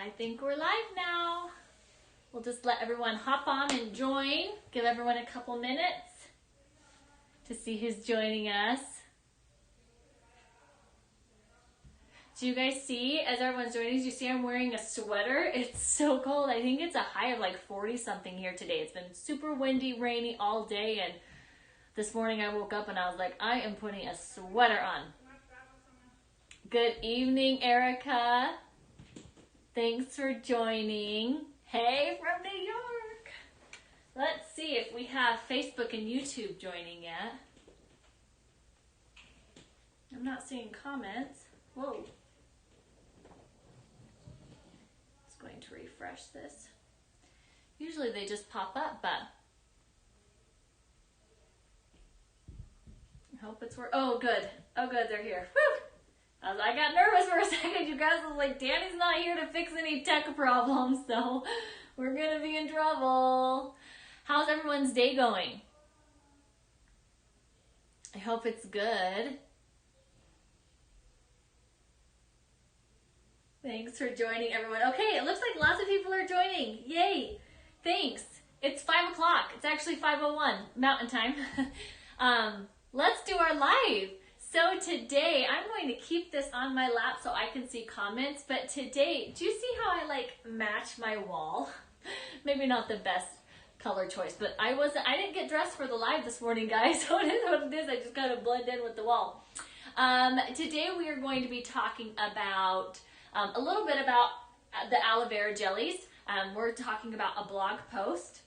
I think we're live now. We'll just let everyone hop on and join. Give everyone a couple minutes to see who's joining us. Do you guys see, as everyone's joining, do you see I'm wearing a sweater? It's so cold. I think it's a high of like 40 something here today. It's been super windy, rainy all day, and this morning I woke up and I was like, I am putting a sweater on. Good evening, Erica. Thanks for joining. Hey, from New York. Let's see if we have Facebook and YouTube joining yet. I'm not seeing comments. Whoa. Just going to refresh this. Usually they just pop up, but I hope it's working. Oh, good. Oh, good. They're here. Woo! I got nervous for a second, you guys. I was like, Danny's not here to fix any tech problems, so we're going to be in trouble. How's everyone's day going? I hope it's good. Thanks for joining, everyone. Okay, it looks like lots of people are joining. Yay. Thanks. It's 5 o'clock. It's actually 5:01 Mountain Time. Let's do our live. So today, I'm going to keep this on my lap so I can see comments. But today, do you see how I like match my wall? Maybe not the best color choice, but I didn't get dressed for the live this morning, guys. So it is what it is. I just kind of blend in with the wall. Today, we are going to be talking about a little bit about the aloe vera jellies. We're talking about a blog post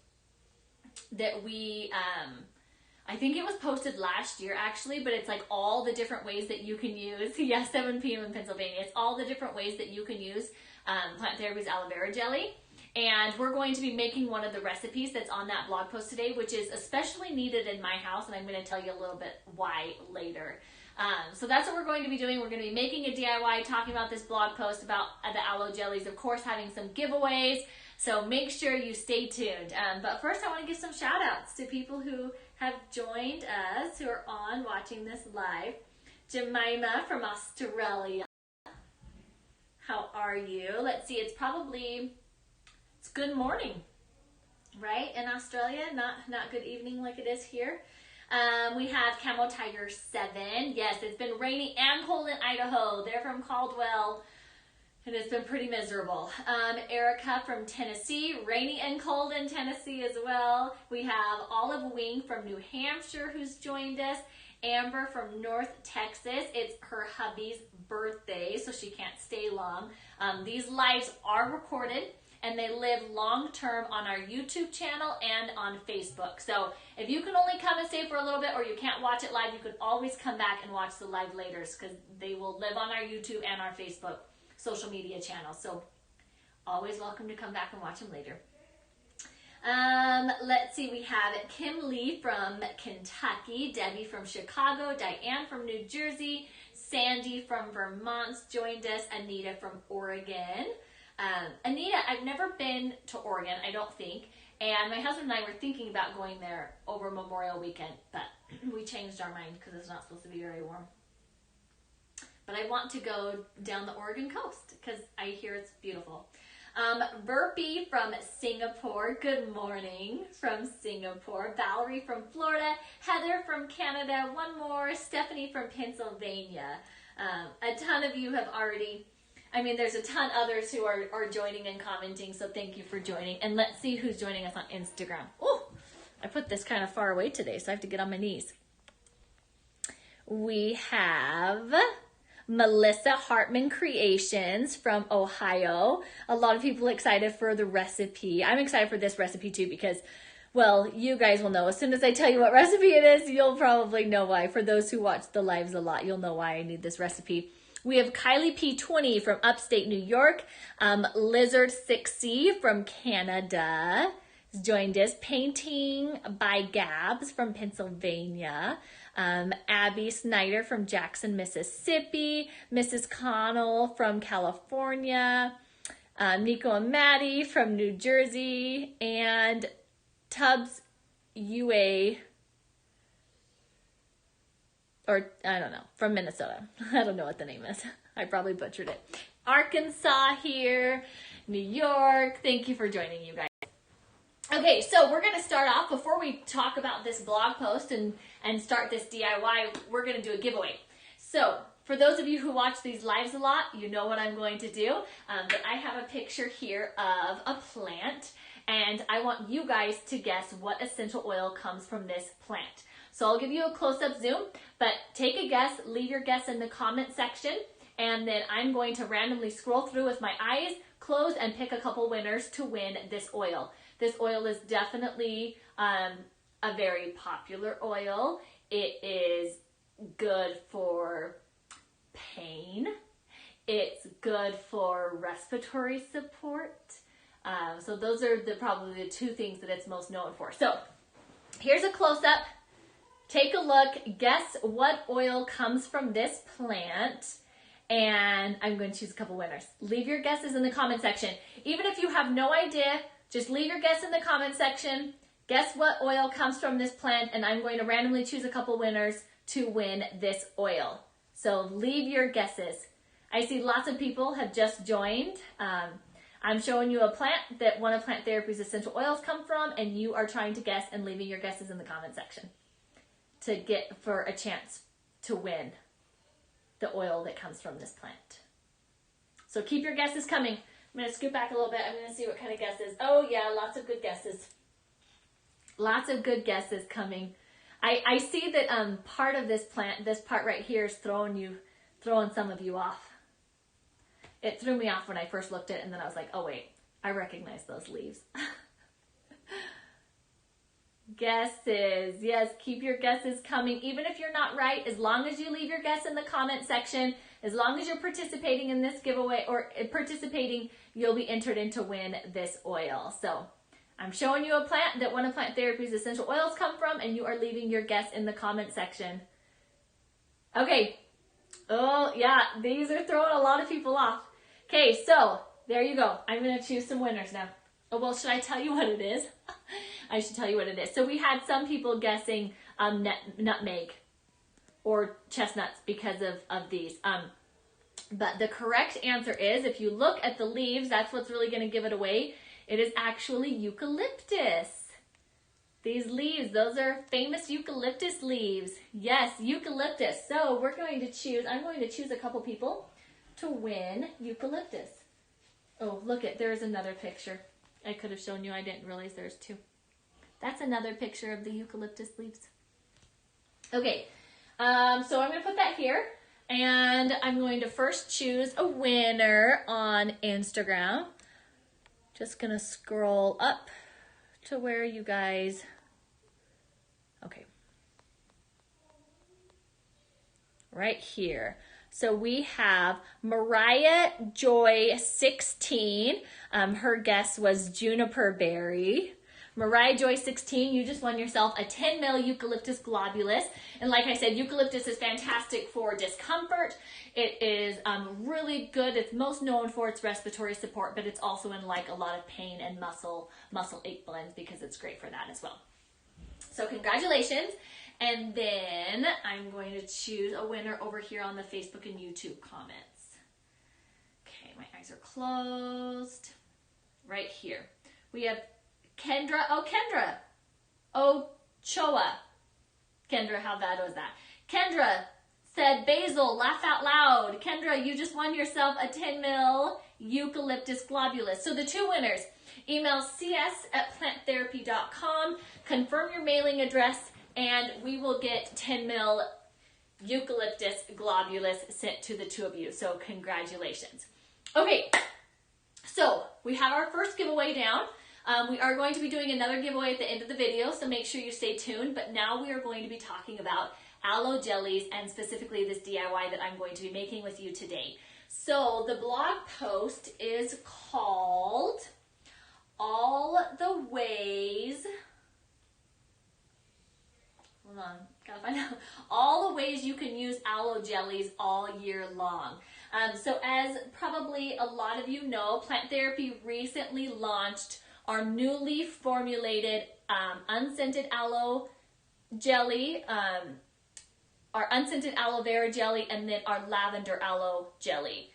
that we... I think it was posted last year actually, but it's like all the different ways that you can use, 7 p.m. in Pennsylvania, it's all the different ways that you can use Plant Therapy's aloe vera jelly. And we're going to be making one of the recipes that's on that blog post today, which is especially needed in my house, and I'm going to tell you a little bit why later. So that's what we're going to be doing. We're going to be making a DIY, talking about this blog post about the aloe jellies, of course having some giveaways, so make sure you stay tuned. But first I want to give some shout outs to people who have joined us, who are on watching this live. Jemima from Australia. How are you? Let's see, it's good morning, right? In Australia, not good evening like it is here. We have Camo Tiger 7. Yes, it's been rainy and cold in Idaho. They're from Caldwell, and it's been pretty miserable. Erica from Tennessee, rainy and cold in Tennessee as well. We have Olive Wing from New Hampshire who's joined us. Amber from North Texas. It's her hubby's birthday, so she can't stay long. These lives are recorded, and they live long-term on our YouTube channel and on Facebook. So if you can only come and stay for a little bit, or you can't watch it live, you can always come back and watch the live later, because they will live on our YouTube and our Facebook social media channels. So always welcome to come back and watch them later. Let's see, we have Kim Lee from Kentucky, Debbie from Chicago, Diane from New Jersey, Sandy from Vermont's joined us, Anita from Oregon. Anita, I've never been to Oregon, I don't think, and my husband and I were thinking about going there over Memorial Weekend, but we changed our mind because it's not supposed to be very warm. But I want to go down the Oregon coast because I hear it's beautiful. Burpee from Singapore, good morning from Singapore. Valerie from Florida, Heather from Canada, one more, Stephanie from Pennsylvania. A ton of you have already, there's a ton others who are joining and commenting, so thank you for joining. And let's see who's joining us on Instagram. Oh, I put this kind of far away today, so I have to get on my knees. We have Melissa Hartman Creations from Ohio. A lot of people excited for the recipe. I'm excited for this recipe too because, well, you guys will know. As soon as I tell you what recipe it is, you'll probably know why. For those who watch the lives a lot, you'll know why I need this recipe. We have Kylie P20 from upstate New York. Lizard 6C from Canada has joined us. Painting by Gabs from Pennsylvania. Abby Snyder from Jackson, Mississippi, Mrs. Connell from California, Nico and Maddie from New Jersey, and Tubbs UA, or I don't know, from Minnesota. I don't know what the name is. I probably butchered it. Arkansas here, New York. Thank you for joining, you guys. Okay, so we're going to start off, before we talk about this blog post and start this DIY, we're going to do a giveaway. So for those of you who watch these lives a lot, you know what I'm going to do. But I have a picture here of a plant, and I want you guys to guess what essential oil comes from this plant. So I'll give you a close-up zoom, but take a guess, leave your guess in the comment section, and then I'm going to randomly scroll through with my eyes closed and pick a couple winners to win this oil. This oil is definitely a very popular oil. It is good for pain. It's good for respiratory support. So those are probably the two things that it's most known for. So here's a close-up. Take a look. Guess what oil comes from this plant. And I'm going to choose a couple winners. Leave your guesses in the comment section. Even if you have no idea, just leave your guess in the comment section. Guess what oil comes from this plant, and I'm going to randomly choose a couple winners to win this oil. So leave your guesses. I see lots of people have just joined. I'm showing you a plant that one of Plant Therapy's essential oils come from, and you are trying to guess and leaving your guesses in the comment section to get for a chance to win the oil that comes from this plant. So keep your guesses coming. I'm going to scoot back a little bit. I'm going to see what kind of guesses. Oh yeah, lots of good guesses. Lots of good guesses coming. I see that part of this plant, this part right here, is throwing some of you off. It threw me off when I first looked at it, and then I was like, oh wait, I recognize those leaves. Guesses. Yes, keep your guesses coming. Even if you're not right, as long as you leave your guess in the comment section, as long as you're participating in this giveaway or participating, you'll be entered in to win this oil. So I'm showing you a plant that one of Plant Therapy's essential oils come from, and you are leaving your guess in the comment section. Okay. Oh, yeah, these are throwing a lot of people off. Okay, so there you go. I'm going to choose some winners now. Oh, well, should I tell you what it is? I should tell you what it is. So we had some people guessing nutmeg or chestnuts because of these. But the correct answer is, if you look at the leaves, that's what's really going to give it away. It is actually eucalyptus. These leaves, those are famous eucalyptus leaves. Yes, eucalyptus. So I'm going to choose a couple people to win eucalyptus. Oh, look there's another picture. I could have shown you, I didn't realize there's two. That's another picture of the eucalyptus leaves. Okay, so I'm going to put that here, and I'm going to first choose a winner on Instagram. Just going to scroll up to where you guys, okay, right here. So we have Mariah Joy 16. Her guess was juniper berry. Mariah Joy 16, you just won yourself a 10 ml eucalyptus globulus. And like I said, eucalyptus is fantastic for discomfort. It is really good. It's most known for its respiratory support, but it's also in like a lot of pain and muscle ache blends because it's great for that as well. So congratulations. And then I'm going to choose a winner over here on the Facebook and YouTube comments. Okay, my eyes are closed. Right here. We have Kendra. Oh, Kendra. Ochoa. Kendra, how bad was that? Kendra said basil, laugh out loud. Kendra, you just won yourself a 10 ml eucalyptus globulus. So the two winners, email cs@planttherapy.com, confirm your mailing address, and we will get 10 ml eucalyptus globulus sent to the two of you. So congratulations. Okay, so we have our first giveaway down. We are going to be doing another giveaway at the end of the video, so make sure you stay tuned. But now we are going to be talking about aloe jellies and specifically this DIY that I'm going to be making with you today. So the blog post is called All the Ways... Hold on, gotta find out. All the ways you can use aloe jellies all year long. So as probably a lot of you know, Plant Therapy recently launched our newly formulated unscented aloe jelly. our unscented aloe vera jelly, and then our lavender aloe jelly.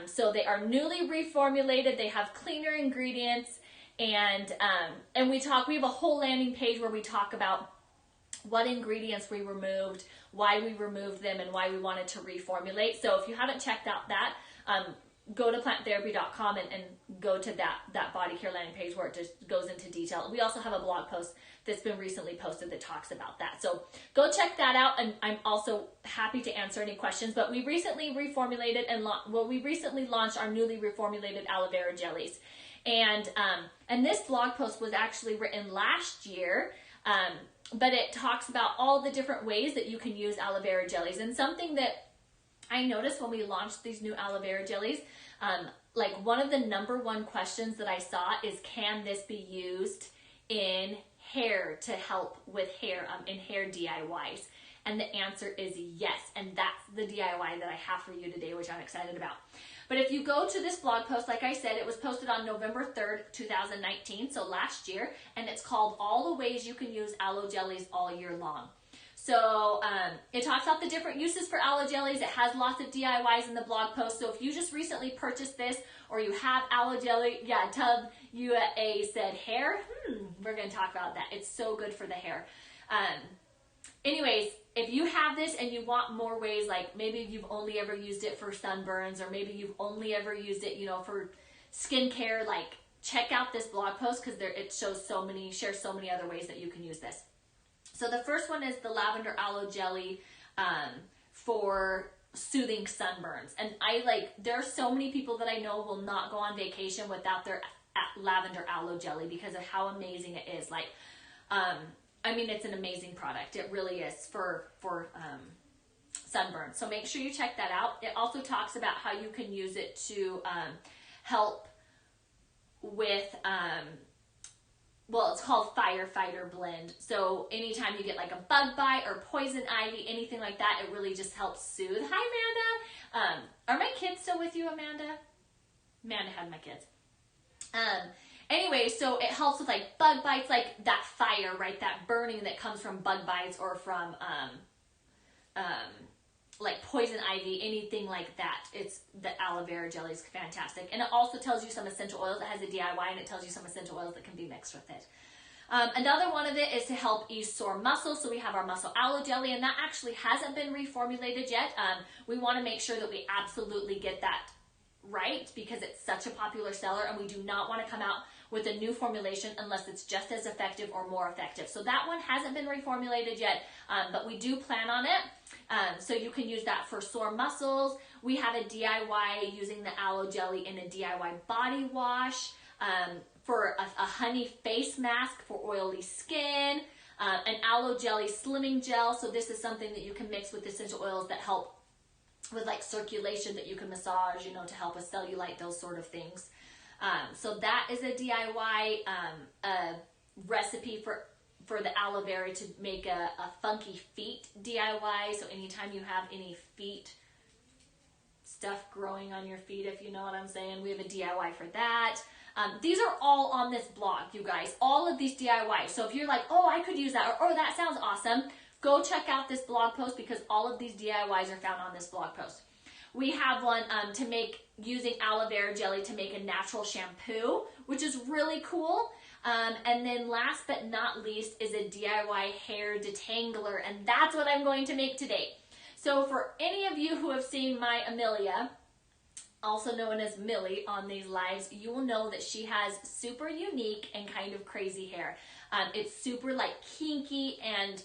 So they are newly reformulated. They have cleaner ingredients, and we have a whole landing page where we talk about what ingredients we removed, why we removed them, and why we wanted to reformulate. So if you haven't checked out that, go to planttherapy.com and go to that body care landing page where it just goes into detail. We also have a blog post that's been recently posted that talks about that. So go check that out, and I'm also happy to answer any questions. But we recently reformulated we recently launched our newly reformulated aloe vera jellies. And this blog post was actually written last year, but it talks about all the different ways that you can use aloe vera jellies. And something that I noticed when we launched these new aloe vera jellies, like one of the number one questions that I saw is, can this be used in hair to help with hair, in hair DIYs? And the answer is yes. And that's the DIY that I have for you today, which I'm excited about. But if you go to this blog post, like I said, it was posted on November 3rd, 2019, so last year, and it's called All the Ways You Can Use Aloe Jellies All Year Long. So it talks about the different uses for aloe jellies. It has lots of DIYs in the blog post. So if you just recently purchased this, or you have aloe jelly, Tub UA said hair, we're going to talk about that. It's so good for the hair. Anyways, if you have this and you want more ways, like maybe you've only ever used it for sunburns, or maybe you've only ever used it, for skincare, like check out this blog post, because it shares so many other ways that you can use this. So the first one is the lavender aloe jelly for soothing sunburns. And there are so many people that I know will not go on vacation without their lavender aloe jelly because of how amazing it is. It's an amazing product. It really is for sunburn. So make sure you check that out. It also talks about how you can use it to help with, it's called Firefighter Blend. So anytime you get like a bug bite or poison ivy, anything like that, it really just helps soothe. Hi, Amanda. Are my kids still with you, Amanda? Amanda had my kids. Anyway, so it helps with like bug bites, like that fire, right? That burning that comes from bug bites or from like poison ivy, anything like that. The aloe vera jelly is fantastic. And it also tells you some essential oils. It has a DIY, and it tells you some essential oils that can be mixed with it. Another one of it is to help ease sore muscles. So we have our muscle aloe jelly, and that actually hasn't been reformulated yet. We want to make sure that we absolutely get that right, because it's such a popular seller, and we do not want to come out with a new formulation unless it's just as effective or more effective. So that one hasn't been reformulated yet, but we do plan on it. So you can use that for sore muscles. We have a DIY using the aloe jelly in a DIY body wash, for a honey face mask for oily skin, an aloe jelly slimming gel. So this is something that you can mix with essential oils that help with like circulation, that you can massage, to help with cellulite, those sort of things. So that is a DIY recipe for the aloe vera to make a funky feet DIY. So anytime you have any feet stuff growing on your feet, if you know what I'm saying, we have a DIY for that. These are all on this blog, you guys, all of these DIYs. So if you're like, oh, I could use that, or oh, that sounds awesome, go check out this blog post, because all of these DIYs are found on this blog post. We have one to make using aloe vera jelly to make a natural shampoo, which is really cool. And then last but not least is a DIY hair detangler, and that's what I'm going to make today. So for any of you who have seen my Amelia, also known as Millie, on these lives, you will know that she has super unique and kind of crazy hair. It's super like kinky, and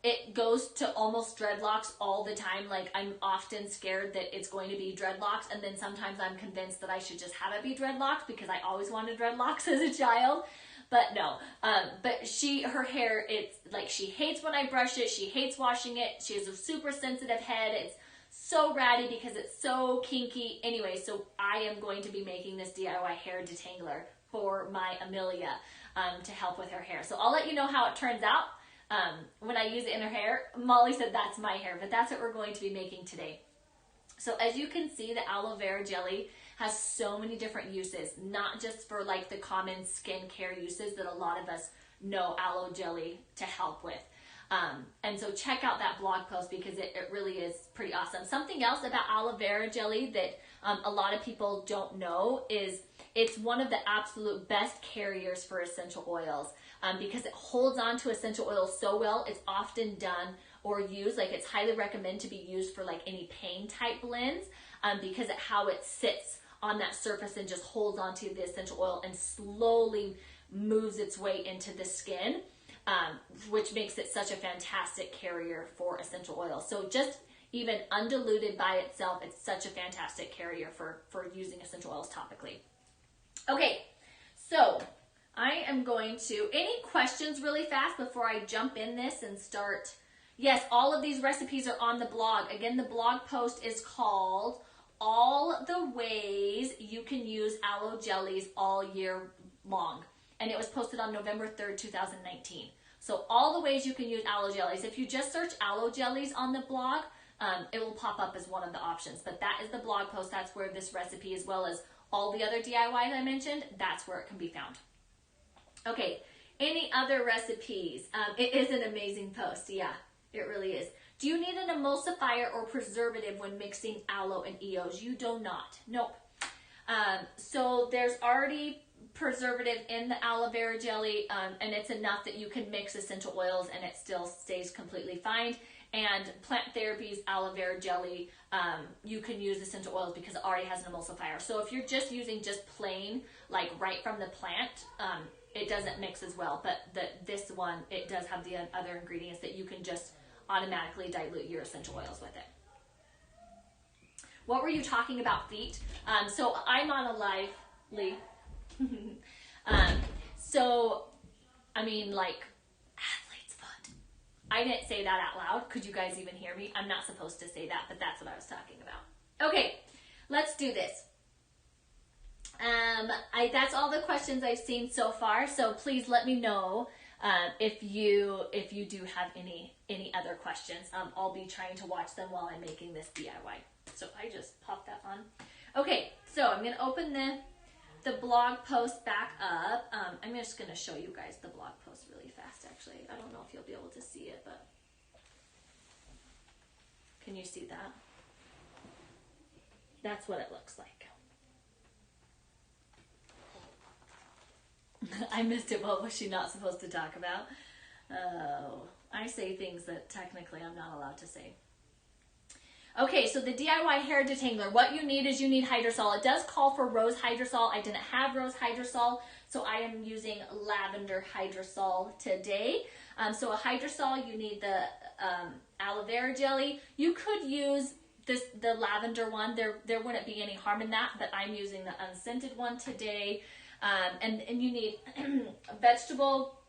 it goes to almost dreadlocks all the time. Like, I'm often scared that it's going to be dreadlocks, and then sometimes I'm convinced that I should just have it be dreadlocks, because I always wanted dreadlocks as a child. But no, but her hair, it's like, she hates when I brush it, she hates washing it, she has a super sensitive head, it's so ratty because it's so kinky. Anyway, so I am going to be making this DIY hair detangler for my Amelia to help with her hair. So I'll let you know how it turns out. When I use it in her hair. Molly said that's my hair, but that's what we're going to be making today. So as you can see, the aloe vera jelly has so many different uses, not just for like the common skincare uses that a lot of us know aloe jelly to help with. And so check out that blog post because it really is pretty awesome. Something else about aloe vera jelly that a lot of people don't know is it's one of the absolute best carriers for essential oils because it holds on to essential oils so well. It's often done or used, like it's highly recommended to be used for like any pain type blends because of how it sits on that surface and just holds onto the essential oil and slowly moves its way into the skin, which makes it such a fantastic carrier for essential oil. So just even undiluted by itself, it's such a fantastic carrier for using essential oils topically. Okay, so I am going to, any questions really fast before I jump in this and start? Yes, all of these recipes are on the blog. Again, the blog post is called All the Ways You Can Use Aloe Jellies All Year Long. And it was posted on November 3rd, 2019. So all the ways you can use aloe jellies. If you just search aloe jellies on the blog, it will pop up as one of the options. But that is the blog post. That's where this recipe, as well as all the other DIYs I mentioned, that's where it can be found. Okay, any other recipes? It is an amazing post. Yeah, it really is. Do you need an emulsifier or preservative when mixing aloe and EOs? You do not. Nope. So there's already preservative in the aloe vera jelly, and it's enough that you can mix essential oils and it still stays completely fine. And Plant Therapy's aloe vera jelly, you can use essential oils because it already has an emulsifier. So if you're just using just plain, like right from the plant, it doesn't mix as well. But this one, it does have the other ingredients that you can just automatically dilute your essential oils with it. What were you talking about, feet? So I'm on a lively. So, I mean, like, athlete's foot. I didn't say that out loud. Could you guys even hear me? I'm not supposed to say that, but that's what I was talking about. Okay, let's do this. That's all the questions I've seen so far. So please let me know if you do have any other questions. I'll be trying to watch them while I'm making this DIY. So I just popped that on. Okay, so I'm gonna open the blog post back up. I'm just gonna show you guys the blog post really fast. Actually, I don't know if you'll be able to see it, but can you see that? That's what it looks like. I missed it. What was she not supposed to talk about? Oh, I say things that technically I'm not allowed to say. Okay, so the DIY hair detangler, what you need is you need hydrosol. It does call for rose hydrosol. I didn't have rose hydrosol, so I am using lavender hydrosol today. So a hydrosol, you need the aloe vera jelly. You could use the lavender one. There wouldn't be any harm in that, but I'm using the unscented one today. And you need vegetable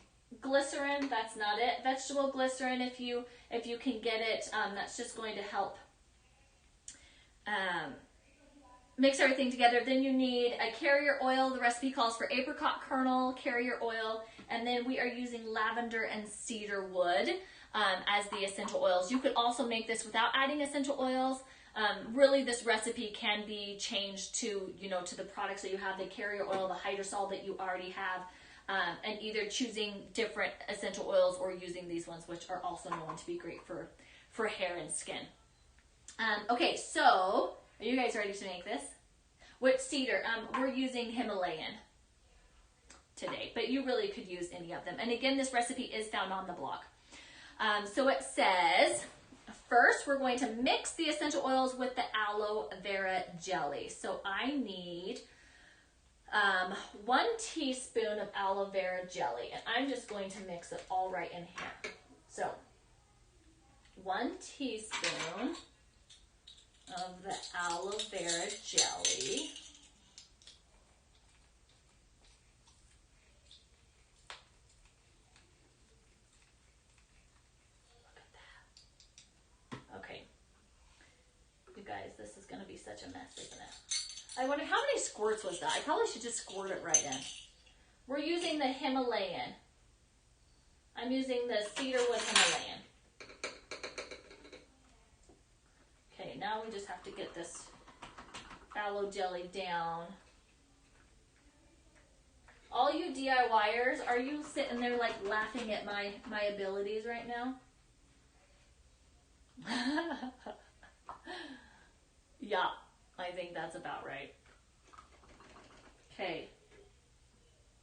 glycerin. That's not it. Vegetable glycerin, if you can get it, that's just going to help mix everything together. Then you need a carrier oil. The recipe calls for apricot kernel, carrier oil, and then we are using lavender and cedar wood as the essential oils. You could also make this without adding essential oils. Really, this recipe can be changed to, to the products that you have, the carrier oil, the hydrosol that you already have, and either choosing different essential oils or using these ones, which are also known to be great for hair and skin. Okay, so are you guys ready to make this? With cedar, we're using Himalayan today, but you really could use any of them. And again, this recipe is found on the blog. So it says, first we're going to mix the essential oils with the aloe vera jelly. So I need 1 teaspoon of aloe vera jelly, and I'm just going to mix it all right in here. So 1 teaspoon of the aloe vera jelly. Look at that. Okay. You guys, this is going to be such a mess, isn't it? I wonder how many squirts was that? I probably should just squirt it right in. We're using the Himalayan. I'm using the cedarwood Himalayan. Okay, now we just have to get this aloe jelly down. All you DIYers, are you sitting there like laughing at my abilities right now? Yeah, I think that's about right. Okay.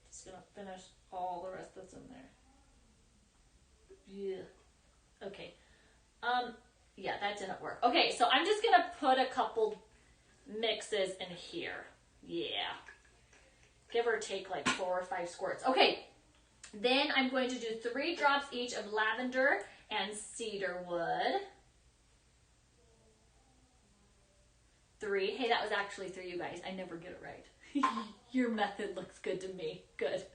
Just gonna finish all the rest that's in there. Yeah. Okay. Yeah, that didn't work. Okay, so I'm just gonna put a couple mixes in here. Yeah. Give or take like 4 or 5 squirts. Okay. Then I'm going to do 3 drops each of lavender and cedar wood. 3. Hey, that was actually 3, you guys. I never get it right. Your method looks good to me. Good.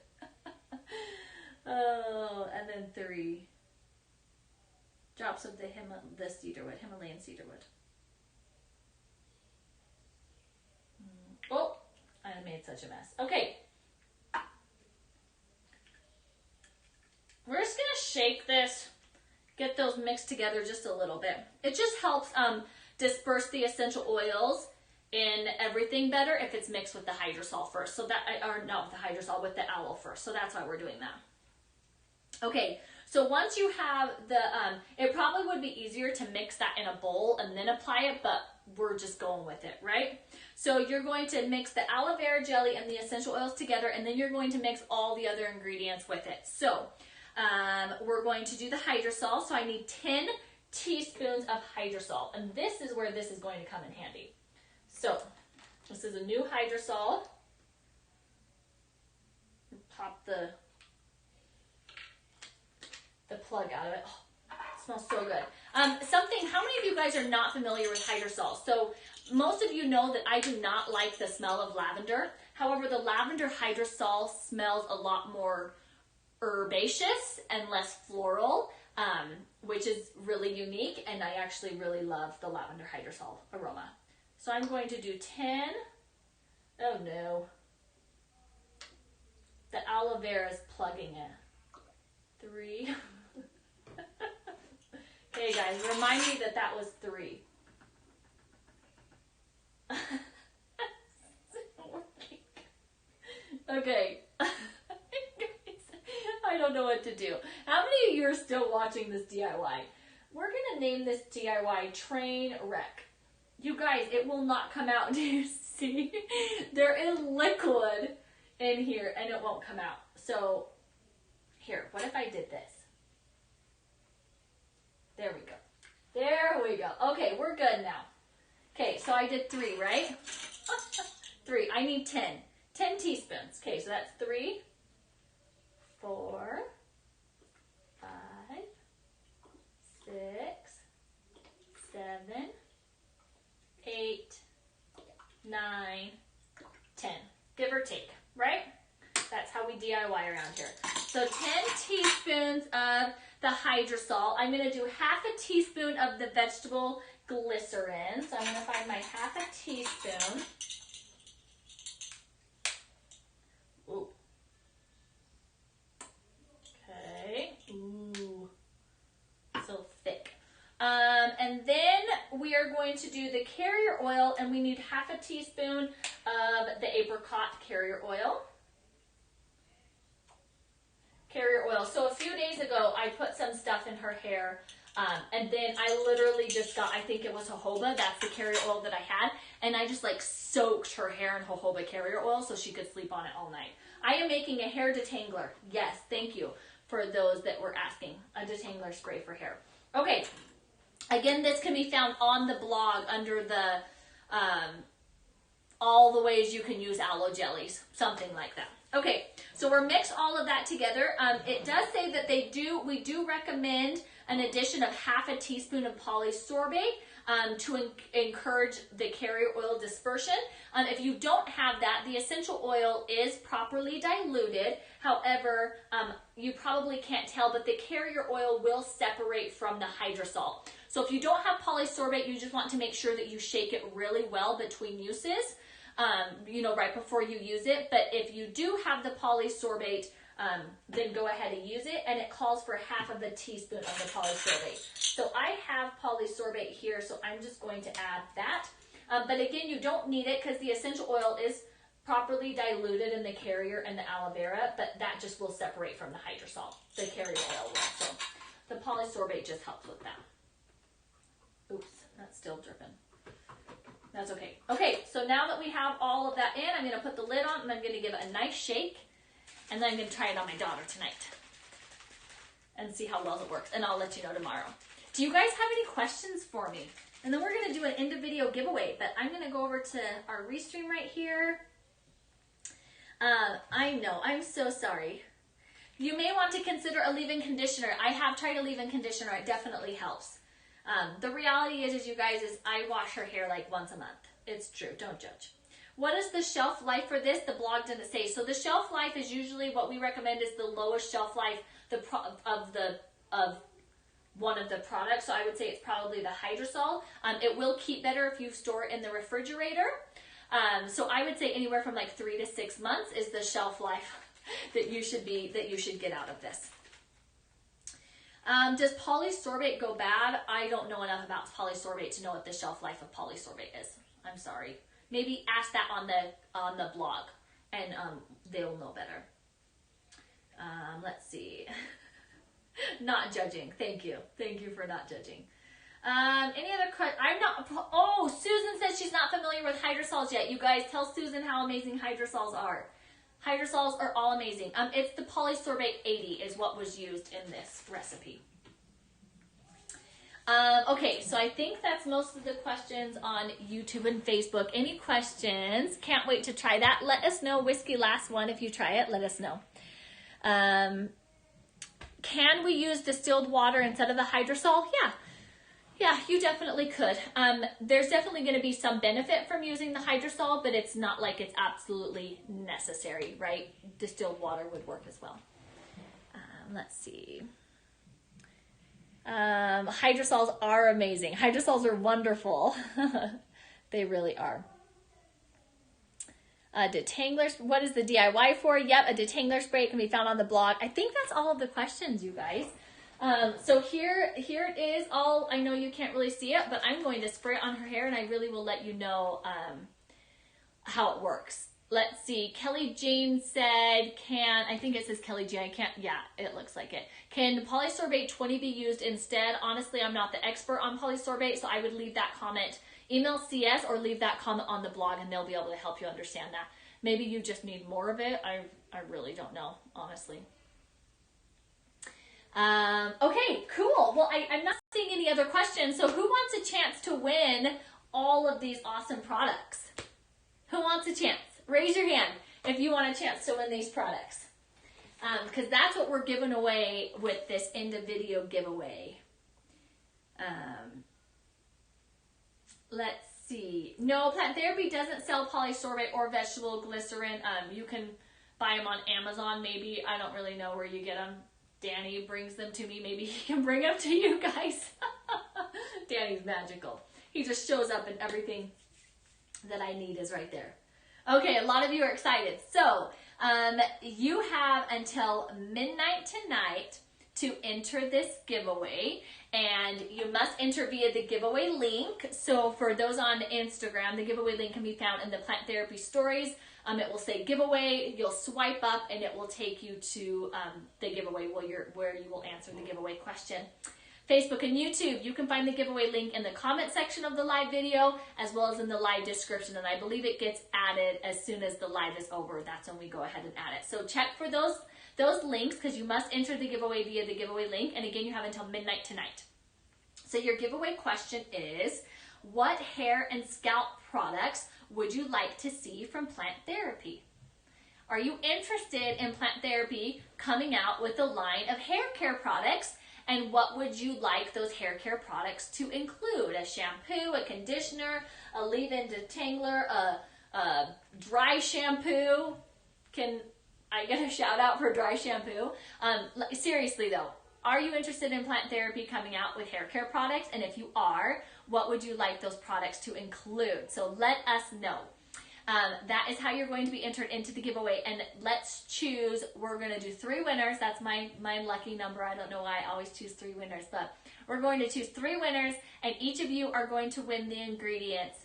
Oh, and then 3 drops of the cedar wood, Himalayan cedar wood. Oh, I made such a mess. Okay. We're just going to shake this, get those mixed together just a little bit. It just helps disperse the essential oils in everything better if it's mixed with the hydrosol first. So that, or not with the hydrosol, with the aloe first. So that's why we're doing that. Okay, so once you have the, it probably would be easier to mix that in a bowl and then apply it, but we're just going with it, right? So you're going to mix the aloe vera jelly and the essential oils together, and then you're going to mix all the other ingredients with it. So we're going to do the hydrosol. So I need 10 teaspoons of hydrosol, and this is where this is going to come in handy. So this is a new hydrosol. Pop the plug out of it. Oh, it smells so good. How many of you guys are not familiar with hydrosol? So most of you know that I do not like the smell of lavender. However, the lavender hydrosol smells a lot more herbaceous and less floral, which is really unique, and I actually really love the lavender hydrosol aroma. So I'm going to do 10. Oh no. The aloe vera is plugging in. 3. Okay guys, remind me that that was 3. Okay. I don't know what to do. How many of you are still watching this DIY? We're going to name this DIY Train Wreck. You guys, it will not come out. Do you see? There is liquid in here and it won't come out. So, here, what if I did this? There we go. There we go. Okay, we're good now. Okay, so I did 3, right? 3. I need 10. 10 teaspoons. Okay, so that's 3, 4, 5, 6, 7, 8, 9, 10. Give or take, right? That's how we DIY around here. So 10 teaspoons of the hydrosol. I'm going to do half a teaspoon of the vegetable glycerin. So I'm going to find my half a teaspoon. Ooh. Okay. Ooh. So thick. And then we are going to do the carrier oil, and we need half a teaspoon of the apricot carrier oil. Carrier oil. So a few days ago, I put some stuff in her hair, and then I literally just got, I think it was jojoba, that's the carrier oil that I had, and I just like soaked her hair in jojoba carrier oil so she could sleep on it all night. I am making a hair detangler. Yes, thank you for those that were asking. A detangler spray for hair. Okay. Again, this can be found on the blog under the all the ways you can use aloe jellies, something like that. Okay, so we're mixed all of that together. It does say that we do recommend an addition of half a teaspoon of polysorbate to encourage the carrier oil dispersion. If you don't have that, the essential oil is properly diluted. However, you probably can't tell, but the carrier oil will separate from the hydrosol. So if you don't have polysorbate, you just want to make sure that you shake it really well between uses. Right before you use it. But if you do have the polysorbate, then go ahead and use it. And it calls for half of a teaspoon of the polysorbate. So I have polysorbate here, so I'm just going to add that. But again, you don't need it because the essential oil is properly diluted in the carrier and the aloe vera, but that just will separate from the hydrosol. The carrier oil will. So the polysorbate just helps with that. Oops, that's still dripping. That's okay. Okay, so now that we have all of that in, I'm going to put the lid on and I'm going to give it a nice shake. And then I'm going to try it on my daughter tonight and see how well it works. And I'll let you know tomorrow. Do you guys have any questions for me? And then we're going to do an end of video giveaway. But I'm going to go over to our Restream right here. I know, I'm so sorry. You may want to consider a leave-in conditioner. I have tried a leave-in conditioner. It definitely helps. The reality is you guys, is I wash her hair like once a month. It's true. Don't judge. What is the shelf life for this? The blog didn't say. So the shelf life is usually what we recommend is the lowest shelf life of one of the products. So I would say it's probably the hydrosol. It will keep better if you store it in the refrigerator. So I would say anywhere from like 3 to 6 months is the shelf life that you should get out of this. Does polysorbate go bad? I don't know enough about polysorbate to know what the shelf life of polysorbate is. I'm sorry. Maybe ask that on the blog, and they'll know better. Let's see. Not judging. Thank you. Thank you for not judging. Any other questions? Oh, Susan says she's not familiar with hydrosols yet. You guys, tell Susan how amazing hydrosols are. Hydrosols are all amazing. It's the polysorbate 80 is what was used in this recipe. Okay, so I think that's most of the questions on YouTube and Facebook. Any questions? Can't wait to try that. Let us know. Whiskey last one. If you try it, let us know. Can we use distilled water instead of the hydrosol? Yeah, you definitely could. There's definitely going to be some benefit from using the hydrosol, but it's not like it's absolutely necessary, right? Distilled water would work as well. Let's see. Hydrosols are amazing. Hydrosols are wonderful. They really are. Detangler, what is the DIY for? Yep, a detangler spray can be found on the blog. I think that's all of the questions, you guys. So here it is. All, I know you can't really see it, but I'm going to spray it on her hair, and I really will let you know how it works. Let's see. Kelly Jane said, I think it says Kelly Jane. Yeah, it looks like it. Can polysorbate 20 be used instead? Honestly, I'm not the expert on polysorbate, so I would leave that comment. Email CS or leave that comment on the blog, and they'll be able to help you understand that. Maybe you just need more of it. I really don't know, honestly. Okay, cool. Well, I'm not seeing any other questions. So who wants a chance to win all of these awesome products? Who wants a chance? Raise your hand if you want a chance to win these products. Because that's what we're giving away with this end of video giveaway. Let's see. No, Plant Therapy doesn't sell polysorbate or vegetable glycerin. You can buy them on Amazon maybe. I don't really know where you get them. Danny brings them to me. Maybe he can bring them to you guys. Danny's magical. He just shows up and everything that I need is right there. Okay, a lot of you are excited. So you have until midnight tonight to enter this giveaway, and you must enter via the giveaway link. So for those on Instagram, the giveaway link can be found in the Plant Therapy stories. It will say giveaway. You'll swipe up and it will take you to the giveaway where you will answer the giveaway question. Facebook and YouTube, you can find the giveaway link in the comment section of the live video as well as in the live description, and I believe it gets added as soon as the live is over. That's when we go ahead and add it. So check for those links, because you must enter the giveaway via the giveaway link, and again, you have until midnight tonight. So your giveaway question is, what hair and scalp products would you like to see from Plant Therapy? Are you interested in Plant Therapy coming out with a line of hair care products? And what would you like those hair care products to include? A shampoo, a conditioner, a leave-in detangler, a dry shampoo. Can I get a shout out for dry shampoo? Seriously though, are you interested in Plant Therapy coming out with hair care products? And if you are, what would you like those products to include? So let us know. That is how you're going to be entered into the giveaway. And let's choose, we're going to do 3 winners. That's my lucky number. I don't know why I always choose 3 winners, but we're going to choose 3 winners, and each of you are going to win the ingredients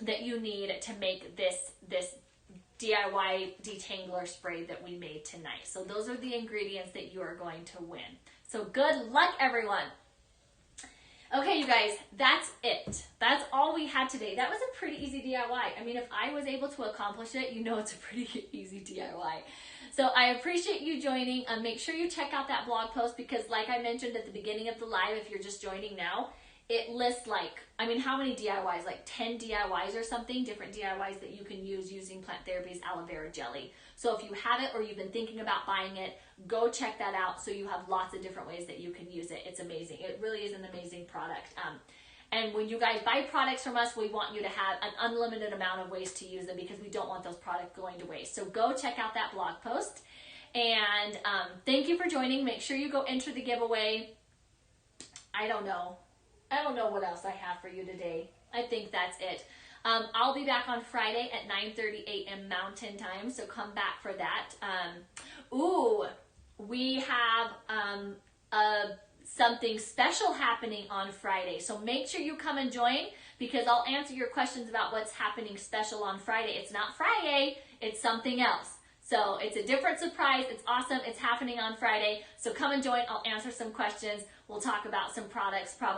that you need to make this DIY detangler spray that we made tonight. So those are the ingredients that you are going to win. So good luck, everyone. Okay, you guys, that's it. That's all we had today. That was a pretty easy DIY. I mean, if I was able to accomplish it, you know it's a pretty easy DIY. So I appreciate you joining. Make sure you check out that blog post because like I mentioned at the beginning of the live, if you're just joining now, it lists how many DIYs? Like 10 DIYs or something, different DIYs that you can use using Plant Therapy's aloe vera jelly. So if you have it or you've been thinking about buying it, go check that out so you have lots of different ways that you can use it. It's amazing. It really is an amazing product. And when you guys buy products from us, we want you to have an unlimited amount of ways to use them because we don't want those products going to waste. So go check out that blog post. And thank you for joining. Make sure you go enter the giveaway. I don't know what else I have for you today. I think that's it. I'll be back on Friday at 9:30 a.m. Mountain Time, so come back for that. We have something special happening on Friday, so make sure you come and join because I'll answer your questions about what's happening special on Friday. It's not Friday, it's something else. So it's a different surprise. It's awesome. It's happening on Friday. So come and join. I'll answer some questions. We'll talk about some products probably.